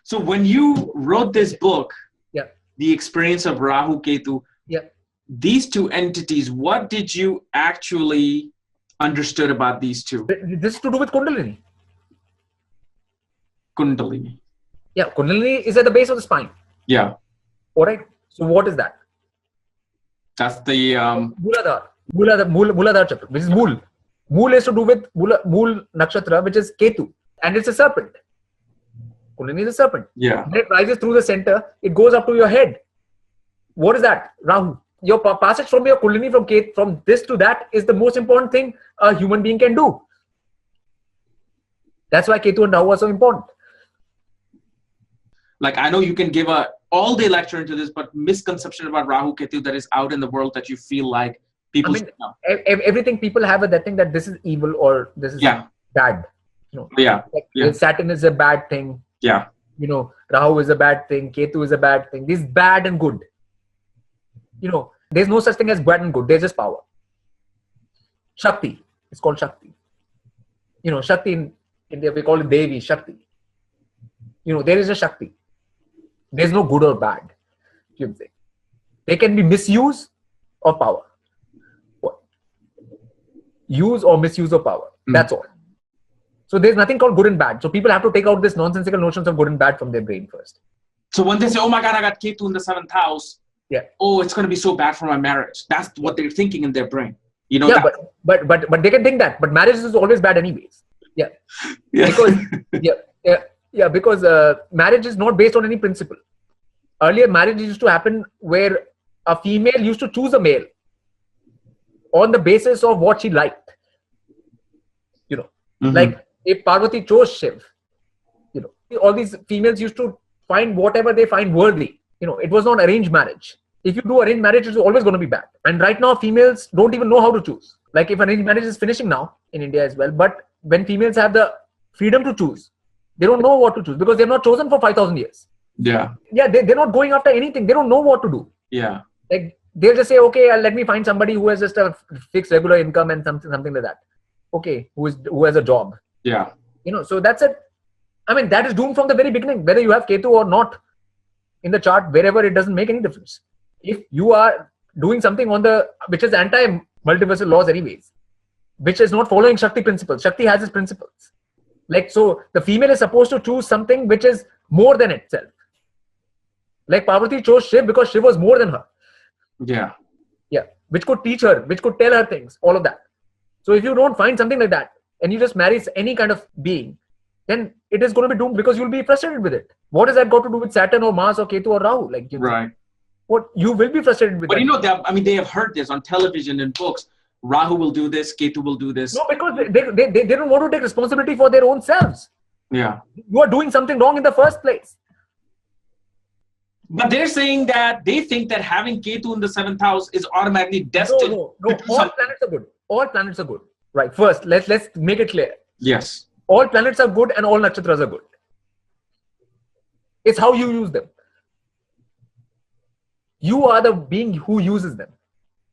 So when you wrote this book, Yeah. The Experience of Rahu, Ketu, Yeah. these two entities, what did you actually understood about these two? This is to do with Kundalini. Kundalini. Yeah. Kundalini is at the base of the spine. Yeah. All right. So what is that? That's the Muladhara chakra, which is Mool. Mool is to do with Mool nakshatra, which is Ketu, and it's a serpent. Kundalini is a serpent. Yeah. When it rises through the center, it goes up to your head. What is that? Rahu. Your passage from your Kundalini from this to that is the most important thing a human being can do. That's why Ketu and Rahu are so important. Like, I know you can give a all-day lecture into this, but misconception about Rahu, Ketu that is out in the world that you feel like people know. Everything people have that thing that this is evil or this is bad. Like Saturn is a bad thing. Yeah. Rahu is a bad thing. Ketu is a bad thing. This is bad and good. There's no such thing as bad and good. There's just power. Shakti. It's called Shakti. Shakti in India, we call it Devi, Shakti. There is a Shakti. There's no good or bad. You can say. There can be misuse of power. Use or misuse of power. That's all. So there's nothing called good and bad. So people have to take out this nonsensical notions of good and bad from their brain first. So when they say, oh my God, I got Ketu in the 7th house. Yeah. Oh, it's going to be so bad for my marriage. That's what they're thinking in their brain. But they can think that. But marriage is always bad anyways. Yeah. Because marriage is not based on any principle. Earlier, marriage used to happen where a female used to choose a male on the basis of what she liked. Like if Parvati chose Shiv, all these females used to find whatever they find worthy. It was not arranged marriage. If you do arranged marriage, it's always going to be bad. And right now, females don't even know how to choose. Like if arranged marriage is finishing now in India as well, but when females have the freedom to choose, they don't know what to choose because they're not chosen for 5,000 years. Yeah. Yeah, they're not going after anything. They don't know what to do. Yeah. Like they'll just say, okay, let me find somebody who has just a fixed regular income and something like that. Okay, who has a job. Yeah. So that's it. I mean, that is doomed from the very beginning, whether you have Ketu or not in the chart, wherever, it doesn't make any difference. If you are doing something which is anti-multiversal laws anyways, which is not following Shakti principles. Shakti has its principles. Like, so the female is supposed to choose something which is more than itself. Like Parvati chose Shiv because Shiv was more than her. Yeah. Yeah. Which could teach her, which could tell her things, all of that. So if you don't find something like that and you just marry any kind of being, then it is going to be doomed because you'll be frustrated with it. What has that got to do with Saturn or Mars or Ketu or Rahu? Right. What you will be frustrated with. But they have heard this on television and books. Rahu will do this, Ketu will do this. No, because they don't want to take responsibility for their own selves. Yeah. You are doing something wrong in the first place. But they're saying that they think that having Ketu in the 7th house is automatically destined. No. All planets are good. All planets are good. Right. First, let's make it clear. Yes. All planets are good and all nakshatras are good. It's how you use them. You are the being who uses them.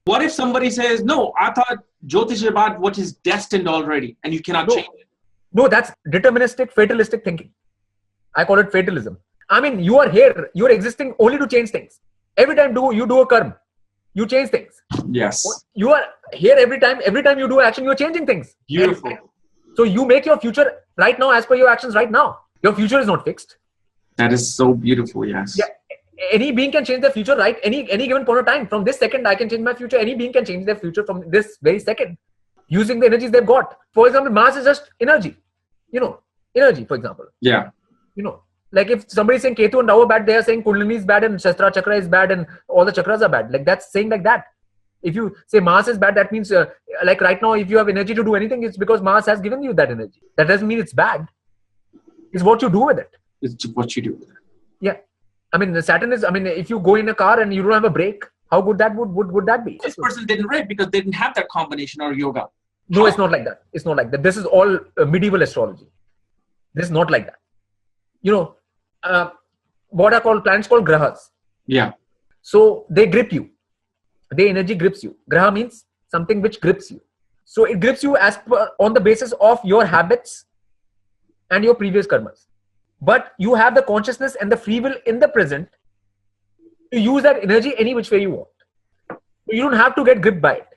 What if somebody says, no, I thought Jyotish is about what is destined already and you cannot change it? No, that's deterministic, fatalistic thinking. I call it fatalism. I mean, you are here. You're existing only to change things. Every time you do a karma, you change things. Yes. You are here every time you do action, you're changing things. Beautiful. So you make your future right now as per your actions right now. Your future is not fixed. That is so beautiful, yes. Yeah. Any being can change their future, right? Any given point of time. From this second, I can change my future. Any being can change their future from this very second, using the energies they've got. For example, Mars is just energy. Energy, for example. Yeah. Like if somebody is saying Ketu and Rahu are bad, they are saying Kundalini is bad and Shastra Chakra is bad and all the chakras are bad. Like that's saying like that. If you say Mars is bad, that means like right now, if you have energy to do anything, it's because Mars has given you that energy. That doesn't mean it's bad. It's what you do with it. It's what you do with it. Yeah. I mean, Saturn is, if you go in a car and you don't have a brake, how good that would that be? This person didn't rate because they didn't have that combination or yoga. No, it's not like that. It's not like that. This is all medieval astrology. This is not like that. What are called planets called grahas. Yeah. So they grip you. Their energy grips you. Graha means something which grips you. So it grips you on the basis of your habits and your previous karmas. but you have the consciousness and the free will in the present to use that energy any which way you want. You don't have to get gripped by it.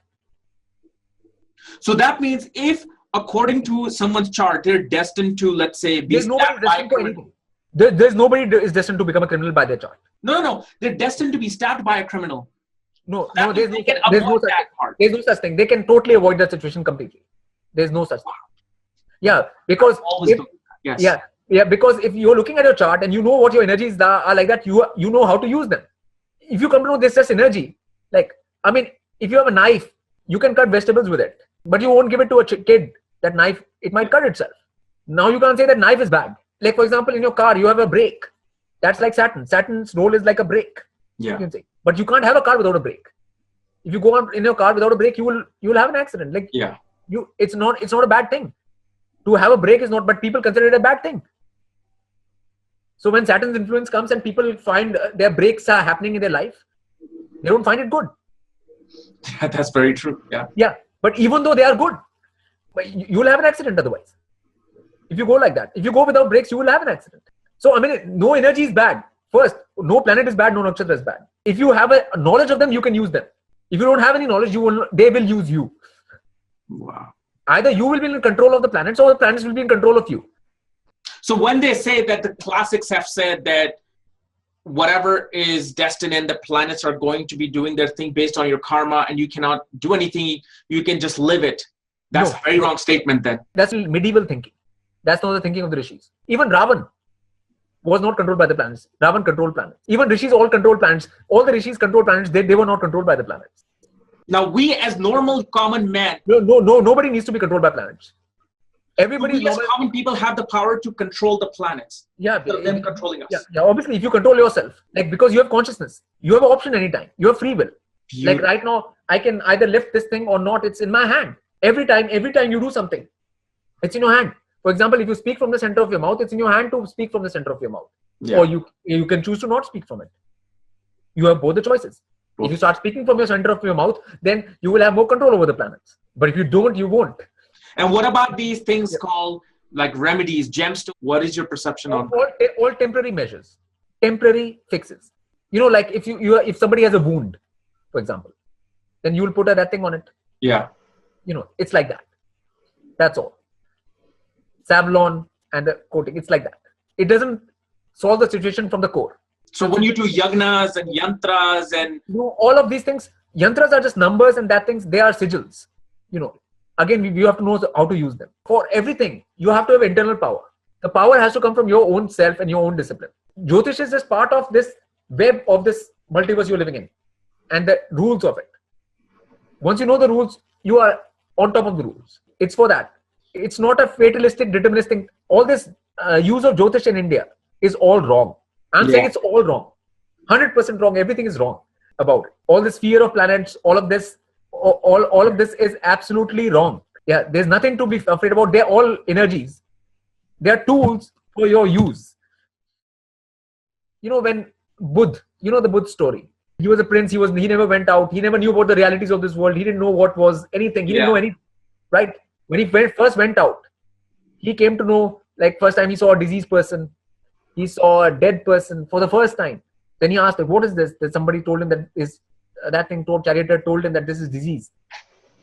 So that means if, according to someone's chart, they're destined to, let's say, be stabbed by a criminal. There's nobody is destined to become a criminal by their chart. No. They're destined to be stabbed by a criminal. There's no such thing. They can totally avoid that situation completely. There's no such thing. Yeah, because because if you're looking at your chart and you know what your energies are like that, you know how to use them. If you come to know this just energy, like, I mean, if you have a knife, you can cut vegetables with it, but you won't give it to a kid. That knife, it might cut itself. Now you can't say that knife is bad. Like, for example, in your car, you have a brake. That's like Saturn. Saturn's role is like a brake. Yeah. You can say. But you can't have a car without a brake. If you go on in your car without a brake, you will have an accident. Like, it's not a bad thing. To have a brake is not, but people consider it a bad thing. So when Saturn's influence comes and people find their breaks are happening in their life, they don't find it good. Yeah, that's very true. Yeah. Yeah. But even though they are good, but you will have an accident otherwise. If you go like that, if you go without brakes, you will have an accident. So, I mean, no energy is bad. First, no planet is bad, no nakshatra is bad. If you have a knowledge of them, you can use them. If you don't have any knowledge, they will use you. Wow. Either you will be in control of the planets or the planets will be in control of you. So when they say that, the classics have said that whatever is destined and the planets are going to be doing their thing based on your karma and you cannot do anything, you can just live it. That's a very wrong statement then. That's medieval thinking. That's not the thinking of the rishis. Even Ravan was not controlled by the planets. Ravan controlled planets. Even rishis all controlled planets. All the rishis controlled planets. They were not controlled by the planets. Now we as normal common men. Nobody needs to be controlled by planets. Everybody we as common people have the power to control the planets. Yeah. Them controlling us. Yeah. Obviously, if you control yourself, like, because you have consciousness, you have an option anytime. You have free will. Beautiful. Like right now, I can either lift this thing or not. It's in my hand. Every time you do something, it's in your hand. For example, if you speak from the center of your mouth, it's in your hand to speak from the center of your mouth. Yeah. Or you can choose to not speak from it. You have both the choices. If you start speaking from your center of your mouth, then you will have more control over the planets. But if you don't, you won't. And what about these things called like remedies, gemstones? What is your perception on that? All temporary measures, temporary fixes. You know, like if somebody has a wound, for example, then you will put that thing on it. Yeah. You know, it's like that. That's all. Savlon and the coating, it's like that. It doesn't solve the situation from the core. So when you do yagnas and yantras and all of these things, yantras are just numbers and that things, they are sigils. You know, again, you have to know how to use them. For everything, you have to have internal power. The power has to come from your own self and your own discipline. Jyotish is just part of this web of this multiverse you're living in and the rules of it. Once you know the rules, you are on top of the rules. It's for that. It's not a fatalistic, deterministic. All this use of Jyotish in India is all wrong. I'm saying it's all wrong. 100% wrong. Everything is wrong about it. All this fear of planets, all of this is absolutely wrong. Yeah, there's nothing to be afraid about. They're all energies. They're tools for your use. You know, when Buddha, you know the Buddha story. He was a prince. He never went out. He never knew about the realities of this world. He didn't know what was anything. He didn't know anything. Right? When he first went out, he came to know, like, first time he saw a diseased person. He saw a dead person for the first time. Then he asked, what is this? Then somebody told him charioteer told him that this is disease.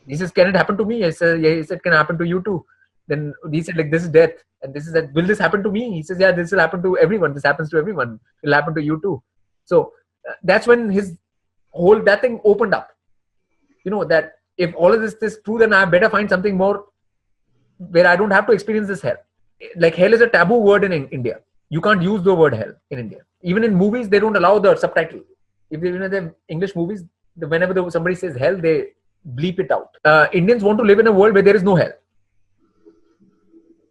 He says, can it happen to me? He said, can it happen to you too? Then he said, like, this is death. And this is that. Will this happen to me? He says, yeah, this will happen to everyone. This happens to everyone. It will happen to you too. So that's when that thing opened up. You know, that if all of this is true, then I better find something more where I don't have to experience this hell. Like, hell is a taboo word in India. You can't use the word hell in India. Even in movies, they don't allow the subtitle. If you know the English movies, whenever somebody says hell, they bleep it out. Indians want to live in a world where there is no hell.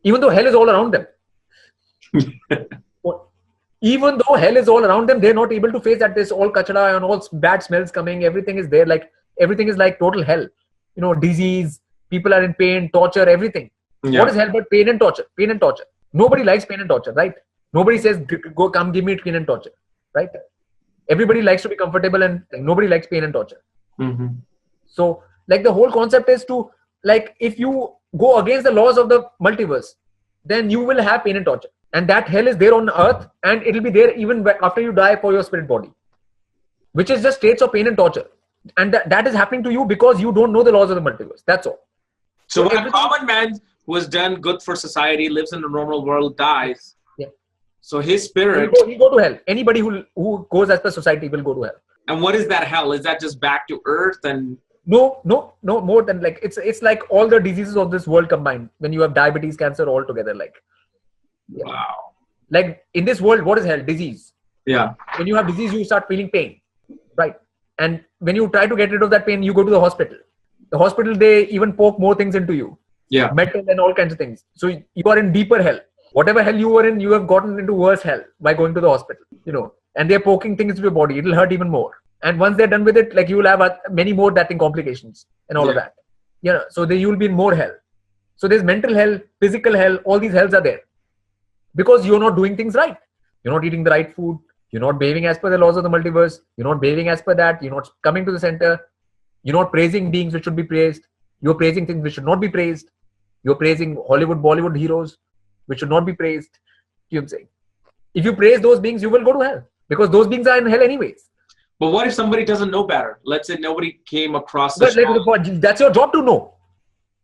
Even though hell is all around them. Even though hell is all around them, they're not able to face that there's all kachara and all bad smells coming. Everything is there. Like, everything is like total hell. You know, disease, people are in pain, torture, everything. Yeah. What is hell but pain and torture? Pain and torture. Nobody likes pain and torture, right? Nobody says, go, come give me pain and torture, right? Everybody likes to be comfortable and nobody likes pain and torture. Mm-hmm. So, like, the whole concept is to, like, if you go against the laws of the multiverse, then you will have pain and torture. And that hell is there on earth, and it'll be there even after you die for your spirit body, which is just states of pain and torture. And that is happening to you because you don't know the laws of the multiverse. That's all. So when a common man who has done good for society, lives in a normal world, dies. Yeah. So his spirit... He'll go to hell. Anybody who goes as per society will go to hell. And what is that hell? Is that just back to earth? And No, more than like, it's like all the diseases of this world combined. When you have diabetes, cancer, all together, like. Yeah. Wow. Like in this world, what is hell? Disease. Yeah. When you have disease, you start feeling pain, right? And when you try to get rid of that pain, you go to the hospital. The hospital, they even poke more things into you. Yeah. Metal and all kinds of things. So you are in deeper hell. Whatever hell you were in, you have gotten into worse hell by going to the hospital, and they're poking things into your body. It'll hurt even more. And once they're done with it, like you will have many more complications and all of that. So you will be in more hell. So there's mental hell, physical hell, all these hells are there. Because you're not doing things right. You're not eating the right food. You're not behaving as per the laws of the multiverse. You're not behaving as per that. You're not coming to the center. You're not praising beings which should be praised. You're praising things which should not be praised. You're praising Hollywood, Bollywood heroes which should not be praised. You know what I'm saying? If you praise those beings, you will go to hell. Because those beings are in hell anyways. But what if somebody doesn't know better? Let's say nobody came across this. That's your job to know.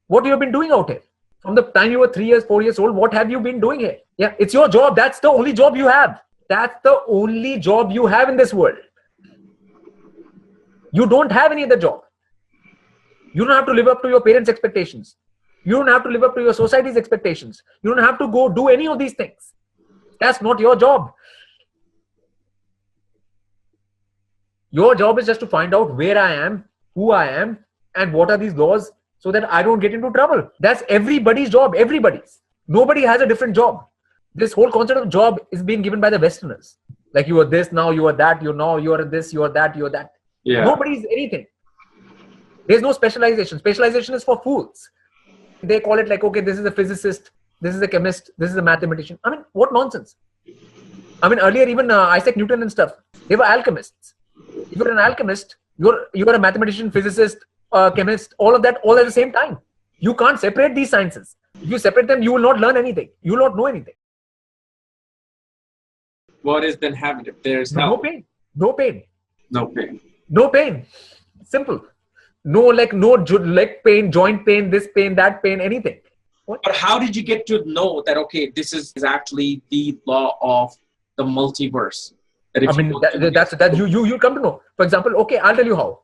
What you have been doing out here. From the time you were 3 years, 4 years old, what have you been doing here? Yeah, it's your job. That's the only job you have. That's the only job you have in this world. You don't have any other job. You don't have to live up to your parents' expectations. You don't have to live up to your society's expectations. You don't have to go do any of these things. That's not your job. Your job is just to find out where I am, who I am, and what are these laws, so that I don't get into trouble. That's everybody's job. Everybody's. Nobody has a different job. This whole concept of job is being given by the Westerners. Like you are this, now you are that, you are this, you are that, you are that. Yeah. Nobody's anything. There's no specialization. Specialization is for fools. They call it like, okay, this is a physicist, this is a chemist, this is a mathematician. I mean, what nonsense. I mean, earlier even Isaac Newton and stuff, they were alchemists. If you're an alchemist, you're a mathematician, physicist, chemist, all of that, all at the same time. You can't separate these sciences. If you separate them, you will not learn anything. You will not know anything. What is then heaven if there's no hell? pain? No pain. No pain. No pain. Simple. No leg pain, joint pain, this pain, that pain, anything. What? But how did you get to know that, okay, this is actually the law of the multiverse? I mean, you come to know. For example, okay, I'll tell you how.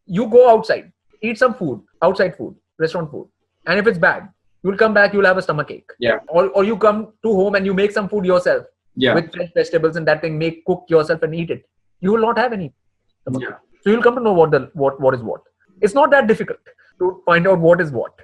You go outside, eat some food, outside food, restaurant food. And if it's bad, you'll come back, you'll have a stomachache. Yeah. Or you come to home and you make some food yourself. Yeah. With fresh vegetables and that thing, cook yourself and eat it. You will not have any stomachache. Yeah. So you'll come to know what is what. It's not that difficult to find out what is what.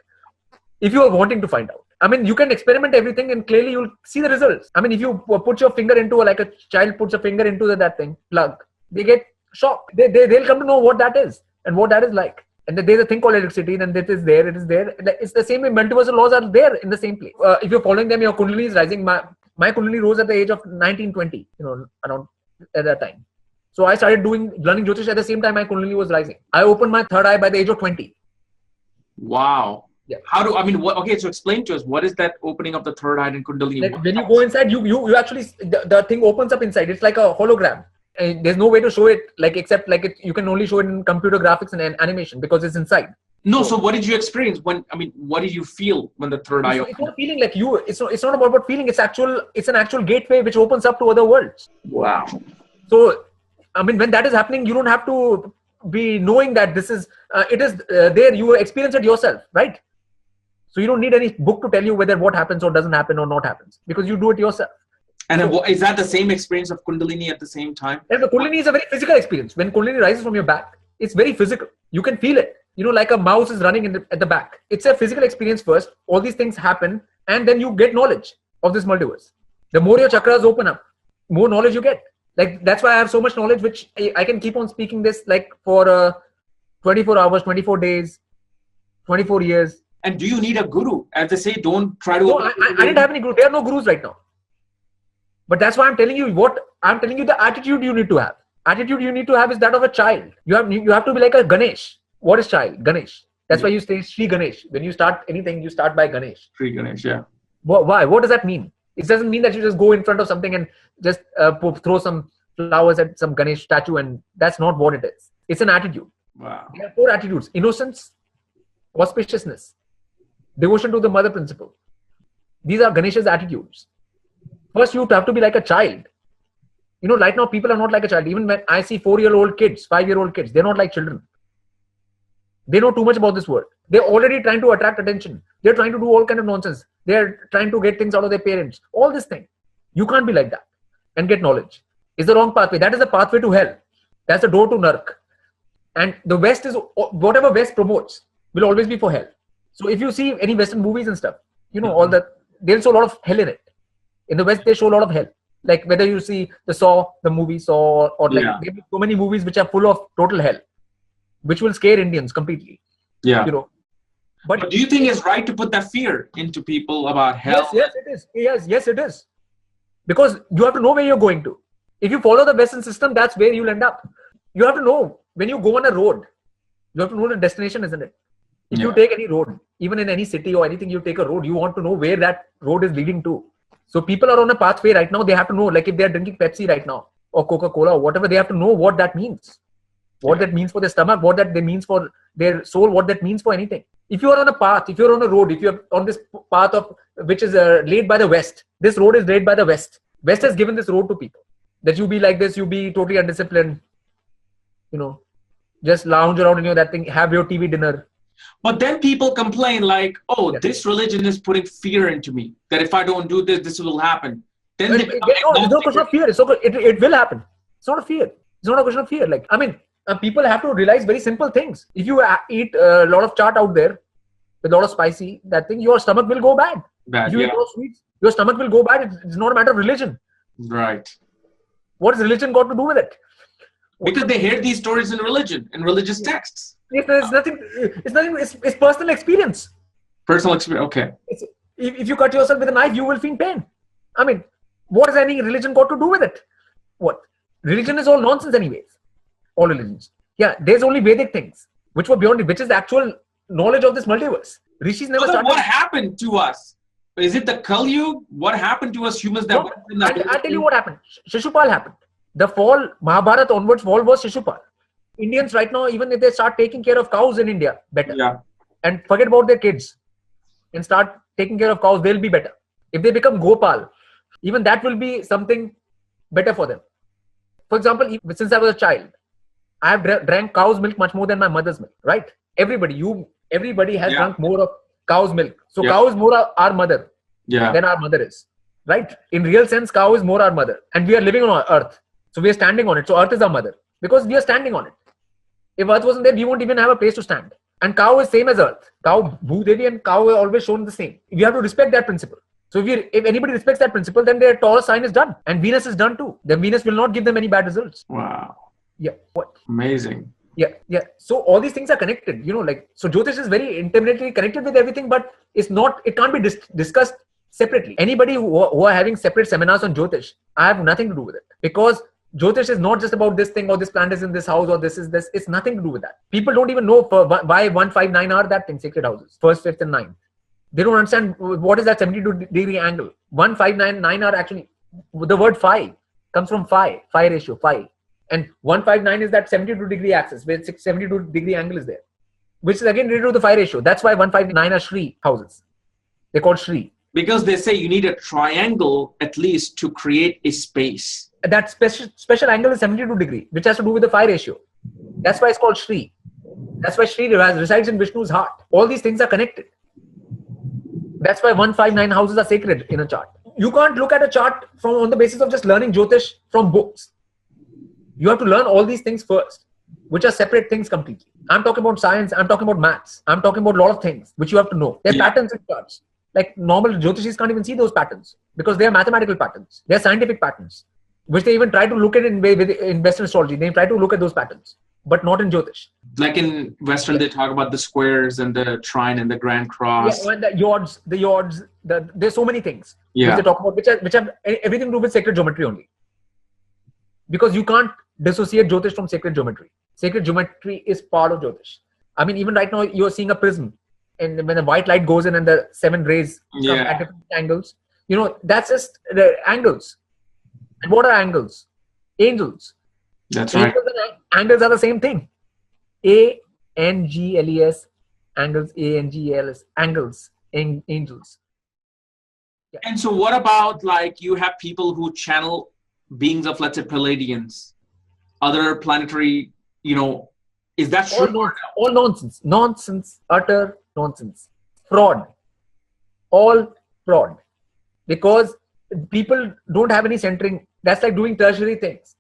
If you are wanting to find out. I mean, you can experiment everything and clearly you'll see the results. I mean, if you put your finger into, like a child puts a finger into that thing, plug, they get shocked. They'll come to know what that is and what that is like. And there's a thing called electricity, and it is there. It's the same way multiversal laws are there in the same place. If you're following them, your Kundalini is rising. My Kundalini rose at the age of 19, 20, around at that time. So I started learning Jyotish at the same time my Kundalini was rising. I opened my third eye by the age of 20. Wow. Yeah. Okay, so explain to us, what is that opening of the third eye in Kundalini? Like when you go inside, you actually, the thing opens up inside. It's like a hologram. And there's no way to show it, except you can only show it in computer graphics and animation because it's inside. No, so what did you experience what did you feel when the third eye opened? It's not feeling like you, it's not about feeling, it's an actual gateway which opens up to other worlds. Wow. So, I mean, when that is happening, you don't have to be knowing that this is, it is there, you experience it yourself, right? So you don't need any book to tell you whether what happens or doesn't happen or not happens, because you do it yourself. And is that the same experience of Kundalini at the same time? And the Kundalini is a very physical experience. When Kundalini rises from your back, it's very physical. You can feel it. Like a mouse is running at the back. It's a physical experience first. All these things happen, and then you get knowledge of this multiverse. The more your chakras open up, more knowledge you get. That's why I have so much knowledge, which I can keep on speaking this for 24 hours, 24 days, 24 years. And do you need a guru? As they say, don't try to... No, I didn't have any guru. There are no gurus right now. But that's why I'm telling you the attitude you need to have. Attitude you need to have is that of a child. You have to be like a Ganesh. What is child? Ganesh. That's why you say Sri Ganesh. When you start anything, you start by Ganesh. Sri Ganesh, yeah. Why? What does that mean? It doesn't mean that you just go in front of something and just throw some flowers at some Ganesh statue, and that's not what it is. It's an attitude. Wow. There are 4 attitudes: innocence, auspiciousness, devotion to the mother principle. These are Ganesha's attitudes. First, you have to be like a child. You know, right now people are not like a child. Even when I see 4-year-old kids, 5-year-old kids, they're not like children. They know too much about this world. They're already trying to attract attention. They're trying to do all kind of nonsense. They're trying to get things out of their parents. All this thing. You can't be like that and get knowledge. It's the wrong pathway. That is the pathway to hell. That's the door to Nark. And the West is, whatever West promotes will always be for hell. So if you see any Western movies and stuff, you know, all that, they'll show a lot of hell in it. In the West, they show a lot of hell. Like whether you see the movie Saw, or like there are so many movies which are full of total hell, which will scare Indians completely. Yeah. You know. But do you think it's right to put that fear into people about hell? Yes, it is. Yes, it is. Because you have to know where you're going to. If you follow the Western system, that's where you'll end up. You have to know when you go on a road, you have to know the destination, isn't it? If you take any road, even in any city or anything, you take a road, you want to know where that road is leading to. So people are on a pathway right now. They have to know, like if they're drinking Pepsi right now or Coca-Cola or whatever, they have to know what that means. What that means for their stomach, what that means for their soul, what that means for anything. If you are on a path, if you're on a road, if you're on this path of which is laid by the West, this road is laid by the West. West has given this road to people. That you be like this, you be totally undisciplined, you know, just lounge around in that thing, have your TV dinner. But then people complain like, oh, this religion is putting fear into me. That if I don't do this, this will happen. Then it's no question of fear. It will happen. It's not a fear. It's not a question of fear. Like, I mean, people have to realize very simple things. If you eat a lot of chaat out there with a lot of spicy, that thing, your stomach will go bad. If you eat a lot of sweets, your stomach will go bad. It's not a matter of religion. Right. What has religion got to do with it? Because they hear these stories in religion, in religious texts. It's nothing. It's personal experience. Personal experience. Okay. If you cut yourself with a knife, you will feel pain. I mean, what has any religion got to do with it? What? Religion is all nonsense anyways. All religions. Yeah, there's only Vedic things, which were beyond it, which is the actual knowledge of this multiverse. Rishis never started. What happened to us? Is it the Kali Yuga? What happened to us humans? I'll tell you what happened. Shishupal happened. The fall, Mahabharata onwards, fall was Shishupal. Indians right now, even if they start taking care of cows in India, better. And forget about their kids and start taking care of cows, they'll be better. If they become Gopal, even that will be something better for them. For example, since I was a child, I have drank cow's milk much more than my mother's milk, right? Everybody has drunk more of cow's milk. So cow is more our mother than our mother is, right? In real sense, cow is more our mother. And we are living on earth. So we are standing on it. So earth is our mother because we are standing on it. If earth wasn't there, we won't even have a place to stand. And cow is same as earth. Cow, Bhudevi and cow are always shown the same. We have to respect that principle. So if anybody respects that principle, then their Taurus sign is done. And Venus is done too. Then Venus will not give them any bad results. Wow. Yeah. What? Amazing. Yeah. So all these things are connected, you know, like, so Jyotish is very intimately connected with everything, but it can't be discussed separately. Anybody who are having separate seminars on Jyotish, I have nothing to do with it, because Jyotish is not just about this thing or this planet is in this house or this is this. It's nothing to do with that. People don't even know why 1, 5, 9 are that thing, sacred houses, 1st, 5th and 9th. They don't understand what is that 72-degree angle. 1, 5, 9 are actually, the word phi comes from phi ratio, phi. And 159 is that 72-degree axis where 72-degree angle is there, which is again related to the phi ratio. That's why 159 are Shri houses. They're called Shri. Because they say you need a triangle at least to create a space. That special angle is 72-degree, which has to do with the phi ratio. That's why it's called Shri. That's why Shri resides in Vishnu's heart. All these things are connected. That's why 159 houses are sacred in a chart. You can't look at a chart on the basis of just learning Jyotish from books. You have to learn all these things first, which are separate things completely. I'm talking about science. I'm talking about maths. I'm talking about a lot of things which you have to know. There are patterns in charts. Like normal Jyotishis can't even see those patterns because they are mathematical patterns. They are scientific patterns, which they even try to look at in Western astrology. They try to look at those patterns, but not in Jyotish. Like in Western, they talk about the squares and the trine and the grand cross. Yeah, and the yods. There's so many things which they talk about, which have everything to do with sacred geometry only. Because you can't dissociate Jyotish from sacred geometry. Sacred geometry is part of Jyotish. I mean, even right now, you're seeing a prism. And when the white light goes in and the 7 rays come at different angles, That's just the angles. And what are angles? Angels. That's right. Angels and angles are the same thing. Angles, angles, angels, angles, angels. Yeah. And so what about like you have people who channel beings of, let's say, Palladians, other planetary, is that true? All nonsense. Nonsense. Utter nonsense. Fraud. All fraud. Because people don't have any centering. That's like doing tertiary things.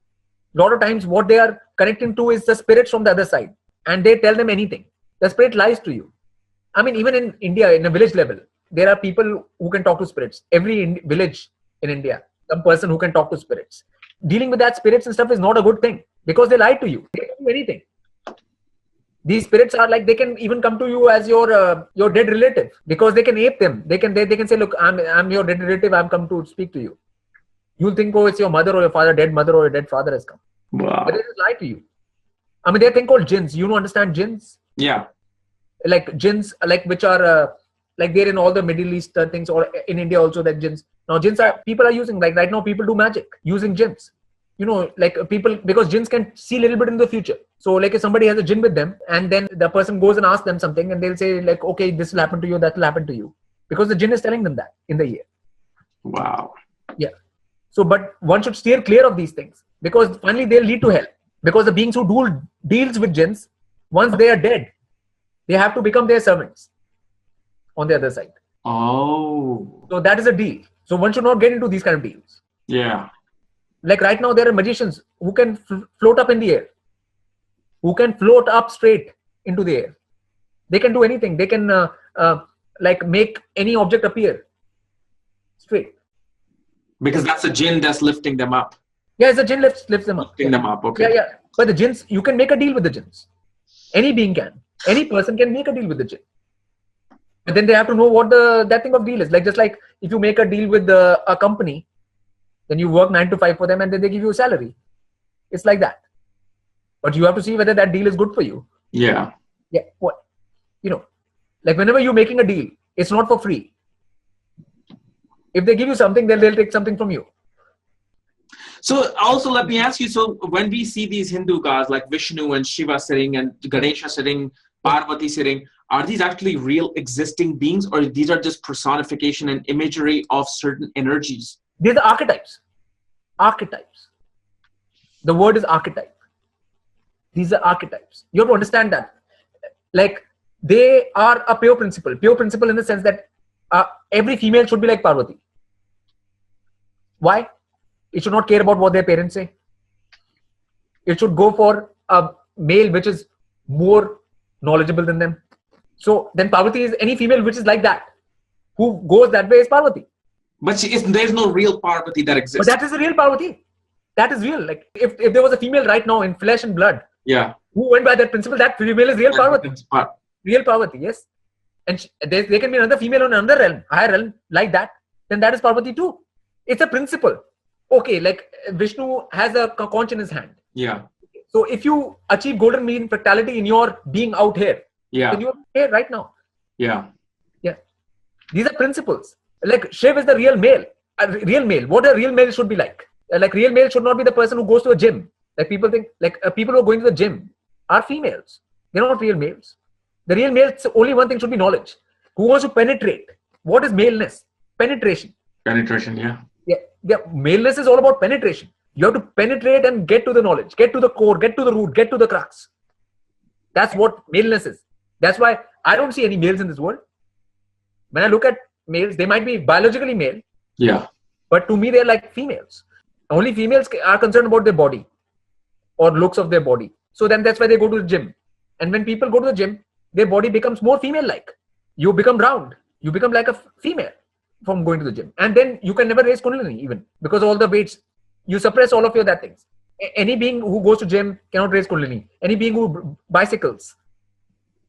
A lot of times what they are connecting to is the spirits from the other side. And they tell them anything. The spirit lies to you. I mean, even in India, in a village level, there are people who can talk to spirits. Every village in India, some person who can talk to spirits. Dealing with that spirits and stuff is not a good thing because they lie to you. They can do anything. These spirits are like, they can even come to you as your dead relative because they can ape them. They can say, look, I'm your dead relative. I'm come to speak to you. You'll think, oh, it's your mother or your father, dead mother or your dead father has come. Wow. But they just lie to you. I mean, there are things called Jins. You understand Jins? Yeah. Like Jins, like which are like they're in all the Middle East things, or in India also, that Jins. Now Jins people are using, like right now people do magic using Jins. Like people, because Jins can see a little bit in the future. So like if somebody has a Jinn with them and then the person goes and asks them something and they'll say like, okay, this will happen to you, that will happen to you. Because the Jinn is telling them that in the ear. Wow. Yeah. So, but one should steer clear of these things because finally they'll lead to hell. Because the beings who deals with Jins, once they are dead, they have to become their servants on the other side. Oh. So that is a deal. So one should not get into these kind of deals. Yeah. Like right now, there are magicians who can float up in the air, who can float up straight into the air. They can do anything. They can like make any object appear straight. Because that's a Jinn that's lifting them up. Yeah, it's a Jinn lifts them up. Lifting them up, okay. Yeah. But the Jinns, you can make a deal with the Jinns. Any being can. Any person can make a deal with the Jinn. But then they have to know what that thing of deal is. Like just like if you make a deal with a company, then you work 9 to 5 for them and then they give you a salary. It's like that. But you have to see whether that deal is good for you. Yeah. Yeah. What? Like whenever you're making a deal, it's not for free. If they give you something, then they'll take something from you. So also let me ask you, so when we see these Hindu gods like Vishnu and Shiva sitting and Ganesha sitting, Parvati sitting, are these actually real existing beings or these are just personification and imagery of certain energies? These are archetypes. Archetypes. The word is archetype. These are archetypes. You have to understand that. Like they are a pure principle. Pure principle in the sense that every female should be like Parvati. Why? It should not care about what their parents say. It should go for a male which is more knowledgeable than them. So then Parvati is any female which is like that. Who goes that way is Parvati. But there's no real Parvati that exists. But that is the real Parvati. That is real. Like if there was a female right now in flesh and blood, yeah, who went by that principle, that female is real Parvati. Real Parvati, yes. And there can be another female on another realm, higher realm, like that. Then that is Parvati too. It's a principle. Okay, like Vishnu has a conch in his hand. Yeah. So if you achieve golden mean fractality in your being out here, then you are here right now. Yeah. Yeah. These are principles. Like Shiv is the real male. Real male. What a real male should be like. Like real male should not be the person who goes to a gym. Like people think, like people who are going to the gym are females. They're not real males. The real males, only one thing should be knowledge. Who wants to penetrate? What is maleness? Penetration. Penetration, yeah. Yeah. Maleness is all about penetration. You have to penetrate and get to the knowledge, get to the core, get to the root, get to the crux. That's what maleness is. That's why I don't see any males in this world. When I look at males, they might be biologically male. Yeah. But to me, they're like females. Only females are concerned about their body or looks of their body. So then that's why they go to the gym. And when people go to the gym, their body becomes more female-like. You become round. You become like a female from going to the gym. And then you can never raise Kundalini even because all the weights, you suppress all of your that things. Any being who goes to gym cannot raise Kundalini. Any being who bicycles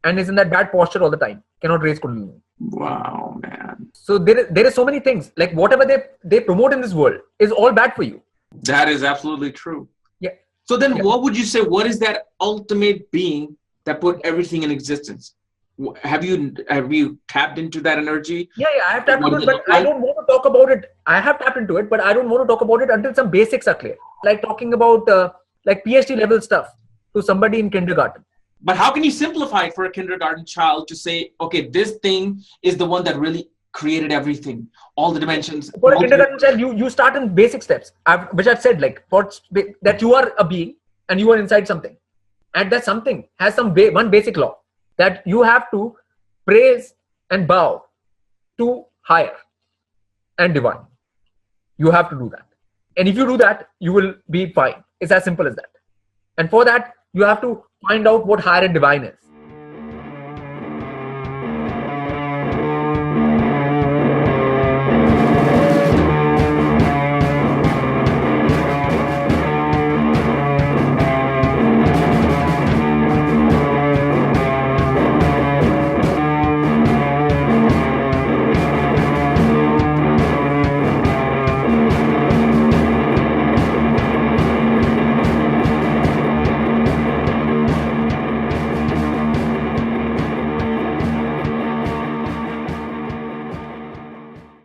and is in that bad posture all the time cannot raise Kundalini. Wow, man. So there is so many things. Like whatever they promote in this world is all bad for you. That is absolutely true. Yeah. So then what would you say, what is that ultimate being that put everything in existence? Have you tapped into that energy? Yeah, I have tapped What into does it, it but look I like? don't want to talk about it. I have tapped into it, but I don't want to talk about it until some basics are clear. Like talking about like PhD level stuff to somebody in kindergarten. But how can you simplify it for a kindergarten child to say, okay, this thing is the one that really created everything, all the dimensions. For a kindergarten child, you start in basic steps, which I've said, like that you are a being and you are inside something, and that something has one basic law that you have to praise and bow to higher and divine. You have to do that, and if you do that, you will be fine. It's as simple as that. And for that, you have to find out what higher and divine is.